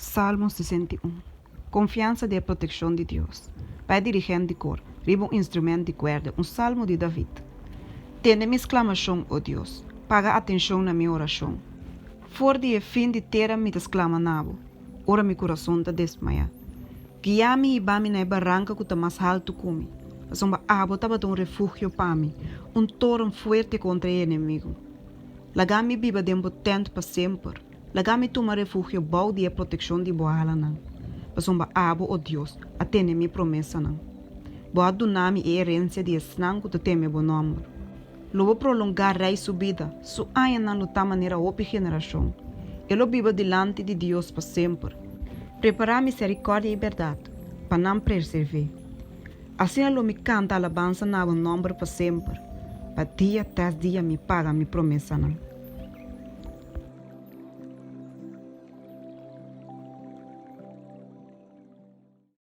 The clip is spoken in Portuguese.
Salmo 61. Confiança de proteção de Deus. Pai dirigente de cor, riba um instrumento de cuerda, um salmo de David. Tende minha exclamação, ó Deus, paga atenção na minha oração. For de fim de terra me exclama nabo, ora meu coração está desmaia. Guia-me e bame na barranca que está mais alto que mim. Mas uma abo estava um refúgio para mim, um torno forte contra o inimigo. Lagami biba tempo tento para sempre. Lagami toma refúgio bom de proteção de boa halana. Pasomba abo o Deus, atende minha promessa não. Boa dunami e herência de esnango te teme bom nome. Lobo prolongar rei subida, su aia não lutar maneira opi geração. Elo biba delante de Deus para sempre. Preparar misericórdia e verdade, para não preservar. Assim elo me canta alabança na bom nome para sempre. Para dia tras dia me paga minha promessa não.